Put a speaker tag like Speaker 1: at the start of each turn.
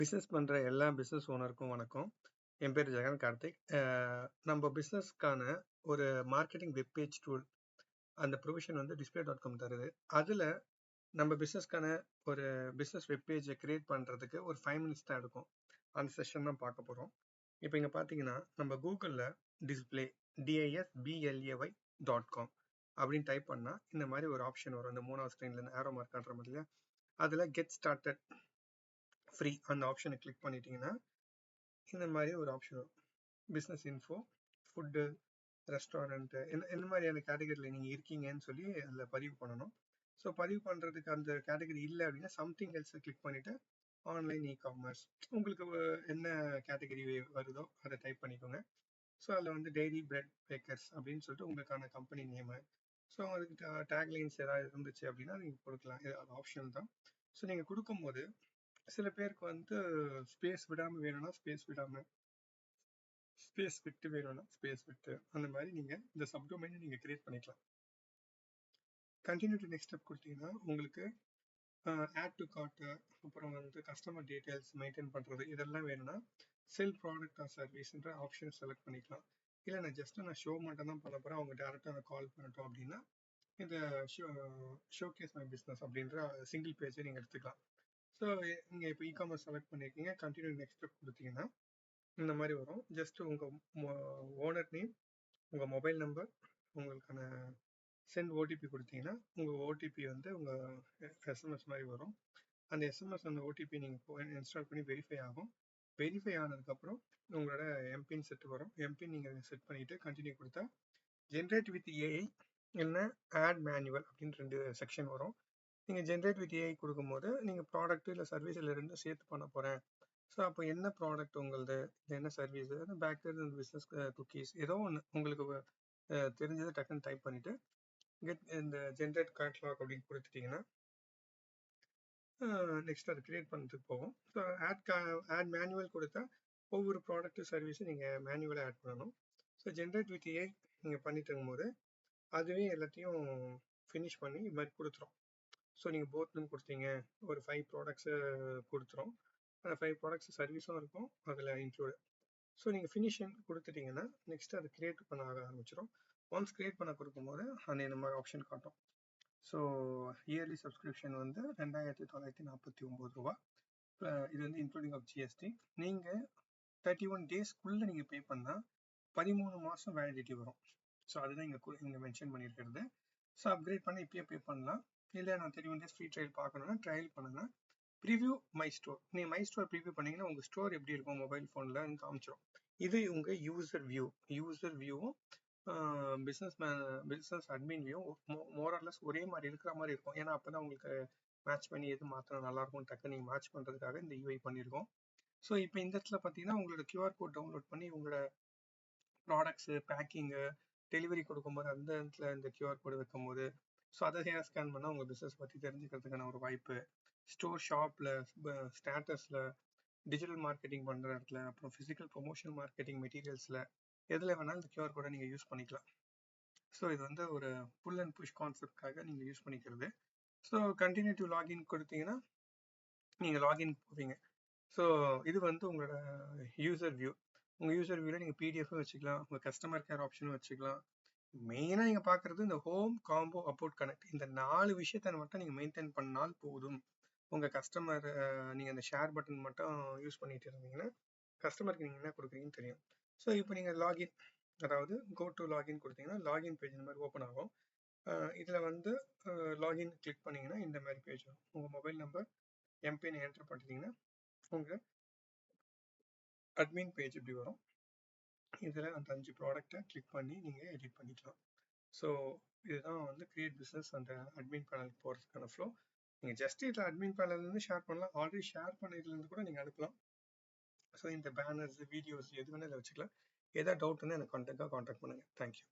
Speaker 1: Business பண்ற எல்லா business ஓனருக்கும் வணக்கம். என் பேர் ஜெகன் கார்த்திக். நம்ம பிசினஸ்க்கான ஒரு மார்க்கெட்டிங் வெப் பேஜ் டூல் அந்த ப்ரொவிஷன் வந்து display.com தருது. அதுல நம்ம பிசினஸ்க்கான ஒரு பிசினஸ் வெப் பேஜை கிரியேட் பண்றதுக்கு ஒரு 5 minutes தான் எடுக்கும். அந்த செஷன் தான் பார்க்க போறோம். இப்போ இங்க பாத்தீங்கன்னா நம்ம கூகுள்ல டிஸ்பிளே display.com அப்படின்னு டைப் பண்ணா இந்த மாதிரி ஒரு ஆப்ஷன் வரும். இந்த 3வது ஸ்கிரீன்ல இருந்து ஆரோ மார்க் காட்டுற மாதிரி அதுல கெட் ஸ்டார்டட் ஃப்ரீ அந்த ஆப்ஷனை கிளிக் பண்ணிட்டீங்கன்னா இந்த மாதிரி ஒரு ஆப்ஷன் வரும். பிஸ்னஸ் இன்ஃபோ, ஃபுட்டு, ரெஸ்டாரண்ட் இந்த மாதிரியான கேட்டகரியில் நீங்கள் இருக்கீங்கன்னு சொல்லி அதில் பதிவு பண்ணணும். ஸோ பதிவு பண்ணுறதுக்கு அந்த கேட்டகரி இல்லை அப்படின்னா சம்திங் எல்ஸை கிளிக் பண்ணிவிட்டு ஆன்லைன் இ-காமர்ஸ் உங்களுக்கு என்ன கேட்டகரி வருதோ அதை டைப் பண்ணிக்கோங்க. ஸோ அதில் வந்து டெய்ரி பிரெட் பேக்கர்ஸ் அப்படின்னு சொல்லிட்டு உங்களுக்கான கம்பெனி நேமு, ஸோ அதுக்கு டேக்லைன்ஸ் ஏதாவது இருந்துச்சு அப்படின்னா நீங்கள் கொடுக்கலாம். இது ஆப்ஷன் தான். ஸோ நீங்கள் கொடுக்கும்போது சில பேருக்கு வந்து ஸ்பேஸ் விடாம வேணும்னா ஸ்பேஸ் விடாம, ஸ்பேஸ் விட்டு வேணும்னா ஸ்பேஸ் விட்டு, அந்த மாதிரி நீங்க இந்த சப்டொமைனை நீங்க கிரியேட் பண்ணிக்கலாம். கண்டினியூ டு நெக்ஸ்ட் ஸ்டெப் கொடுத்தீங்கன்னா உங்களுக்கு ஆட் டு கார்ட், அப்புறம் வந்து கஸ்டமர் டீடைல்ஸ் மெயின்டைன் பண்றது இதெல்லாம் வேணும்னா செல் ப்ராடக்ட் ஆர் சர்வீஸ்ன்ற ஆப்ஷன் செலக்ட் பண்ணிக்கலாம். இல்லை நான் ஜஸ்ட் ஷோ மட்டும் தான் பண்ண போறேன், அவங்க டேரக்டா கால் பண்ணட்டும் அப்படின்னா இந்த ஷோகேஸ் மை பிஸ்னஸ் அப்படின்ற சிங்கிள் பேஜை நீங்க எடுத்துக்கலாம். ஸோ நீங்கள் இப்போ இ-காமர்ஸ் செலக்ட் பண்ணியிருக்கீங்க, கண்டினியூ நெக்ஸ்ட் ஸ்டெப் கொடுத்தீங்கன்னா இந்த மாதிரி வரும். ஜஸ்ட் உங்கள் ஓனர் நேம், உங்கள் மொபைல் நம்பர், உங்களுக்கான சென்ட் ஓடிபி கொடுத்தீங்கன்னா உங்கள் ஓடிபி வந்து உங்கள் எஸ்எம்எஸ் மாதிரி வரும். அந்த எஸ்எம்எஸ் அந்த ஓடிபி நீங்கள் இன்ஸ்டால் பண்ணி வெரிஃபை ஆகும். வெரிஃபை ஆனதுக்கப்புறம் உங்களோட எம்பின் செட் வரும். எம்பின் நீங்கள் செட் பண்ணிவிட்டு கண்டினியூ கொடுத்தா ஜென்ரேட் வித் ஏஐ இல்லைன்னா ஆட் மேனுவல் அப்படின்னு 2 செக்ஷன் வரும். நீங்கள் ஜென்ரேட் வித் ஏஐ கொடுக்கும்போது நீங்கள் ப்ராடக்ட் இல்லை சர்வீஸ் இல்லை ரெண்டும் சேர்த்து பண்ண போகிறேன். ஸோ அப்போ என்ன ப்ராடக்ட் உங்களுது, என்ன சர்வீஸ், பேக்கர் இந்த பிஸ்னஸ் குக்கீஸ் ஏதோ ஒன்று உங்களுக்கு தெரிஞ்சதை டக்குன்னு டைப் பண்ணிவிட்டு கெட் இந்த ஜென்ரேட் கேட்லாக் அப்படின்னு கொடுத்துட்டிங்கன்னா நெக்ஸ்ட் அதை கிரியேட் பண்ணுறதுக்கு போகும். ஸோ ஆட் மேனுவல் கொடுத்தா ஒவ்வொரு ப்ராடக்ட்டு சர்வீஸும் நீங்கள் மேனுவலாக ஆட் பண்ணணும். ஸோ ஜென்ரேட் வித் ஏஐ நீங்கள் பண்ணிட்டு இருக்கும்போது அதுவே எல்லாத்தையும் ஃபினிஷ் பண்ணி இது மாதிரி கொடுத்துரும். ஸோ நீங்கள் போத்னு கொடுத்தீங்க ஒரு 5 ப்ராடக்ட்ஸை கொடுத்துரும். அந்த 5 ப்ராடக்ட்ஸ் சர்வீஸும் இருக்கும் அதில் இன்க்ளூடு. ஸோ நீங்கள் ஃபினிஷிங் கொடுத்துட்டீங்கன்னா நெக்ஸ்ட் அதை கிரியேட் பண்ண ஆரம்பிச்சிடும். ஒன்ஸ் கிரியேட் பண்ண கொடுக்கும்போது அந்த இந்த மாதிரி ஆப்ஷன் காட்டும். ஸோ இயர்லி சப்ஸ்கிரிப்ஷன் வந்து 2949 ரூபா. இது வந்து இன்க்ளூடிங் ஆஃப் ஜிஎஸ்டி. நீங்கள் 31 டேஸ்க்குள்ளே நீங்கள் பே பண்ணால் 13 மாதம் வேலிடிட்டி வரும். ஸோ அதுதான் இங்கே மென்ஷன் பண்ணியிருக்கிறது. ஸோ அப்கிரேட் பண்ணி இப்பயே பே பண்ணலாம். இல்லை நான் 31 டேஸ் ஃப்ரீ ட்ரையல் பார்க்கணுன்னா ட்ரையல் பண்ணுங்க. ப்ரிவியூ மை ஸ்டோர், நீங்கள் மை ஸ்டோர் ப்ரிவியூ பண்ணீங்கன்னா உங்கள் ஸ்டோர் எப்படி இருக்கும் மொபைல் ஃபோனில் காமிச்சிடும். இது உங்கள் யூசர் வியூவும் பிஸ்னஸ் அட்மின் வியூவும் மோரல்லஸ் ஒரே மாதிரி இருக்கிற மாதிரி இருக்கும். ஏன்னா அப்போ தான் உங்களுக்கு மேட்ச் பண்ணி எது மாற்றினா நல்லாயிருக்கும் டக்கு நீங்கள் மேட்ச் பண்ணுறதுக்காக இந்த யூஐ பண்ணியிருக்கோம். ஸோ இப்போ இந்த இடத்துல பார்த்தீங்கன்னா உங்களோட கியூஆர் கோட் டவுன்லோட் பண்ணி உங்களோட ப்ராடக்ட்ஸு பேக்கிங்கு டெலிவரி கொடுக்கும்போது அந்த இடத்துல இந்த கியூஆர் கோடு வைக்கும்போது ஸோ அதை ஸ்கேன் பண்ணால் உங்கள் பிஸ்னஸ் பற்றி தெரிஞ்சுக்கிறதுக்கான ஒரு வாய்ப்பு. ஸ்டோர் ஷாப்பில், ஸ்டேட்டஸில், டிஜிட்டல் மார்க்கெட்டிங் பண்ணுற இடத்துல, அப்புறம் ஃபிசிக்கல் ப்ரொமோஷனல் மார்க்கெட்டிங் மெட்டீரியல்ஸில் எதில் வேணாலும் இந்த கியூஆர் கோடை நீங்கள் யூஸ் பண்ணிக்கலாம். ஸோ இது வந்து ஒரு புல் அண்ட் புஷ் கான்செப்ட்காக நீங்கள் யூஸ் பண்ணிக்கிறது. ஸோ கண்டினியூ டு லாகின் கொடுத்தீங்கன்னா நீங்கள் லாகின் போவீங்க. ஸோ இது வந்து உங்களோட யூசர் வியூ. உங்கள் யூசர் வியூவில் நீங்கள் பிடிஎஃப்பும் வச்சுக்கலாம், உங்கள் கஸ்டமர் கேர் ஆப்ஷனும் வச்சுக்கலாம். மெயினாக நீங்கள் பார்க்குறது இந்த ஹோம், காம்போ, அபவுட், கனெக்ட் இந்த 4 விஷயத்தை மட்டும் நீங்கள் மெயின்டைன் பண்ணால் போதும். உங்கள் கஸ்டமர் நீங்கள் அந்த ஷேர் பட்டன் மட்டும் யூஸ் பண்ணிட்டு இருந்தீங்கன்னா கஸ்டமருக்கு நீங்கள் என்ன கொடுக்குறீங்கன்னு தெரியும். ஸோ இப்போ நீங்கள் லாகின், அதாவது கோ டு லாகின் கொடுத்தீங்கன்னா லாகின் பேஜ் இந்த மாதிரி ஓப்பன் ஆகும். இதில் வந்து லாகின் கிளிக் பண்ணிங்கன்னா இந்த மாதிரி பேஜ் வரும். உங்கள் மொபைல் நம்பர் எம்பின் என்டர் பண்ணிட்டீங்கன்னா உங்கள் அட்மின் பேஜ் இப்படி வரும். இதில் அந்த 5 ப்ராடக்டை கிளிக் பண்ணி நீங்கள் எடிட் பண்ணிக்கலாம். ஸோ இதுதான் வந்து கிரியேட் பிஸ்னஸ் அந்த அட்மின் பேனலுக்கு போகிறதுக்கான ஃப்ளோ. நீங்கள் ஜஸ்ட் இதில் அட்மின் பேனல்லேருந்து ஷேர் பண்ணலாம், ஆல்ரெடி ஷேர் பண்ணதுலேருந்து கூட நீங்கள் அனுப்பலாம். ஸோ இந்த பேனர்ஸ், வீடியோஸ் எது வேணாலும் வச்சுக்கலாம். ஏதாவது டவுட்னா எனக்கு கான்டாக்ட் பண்ணுங்கள். தேங்க்யூ.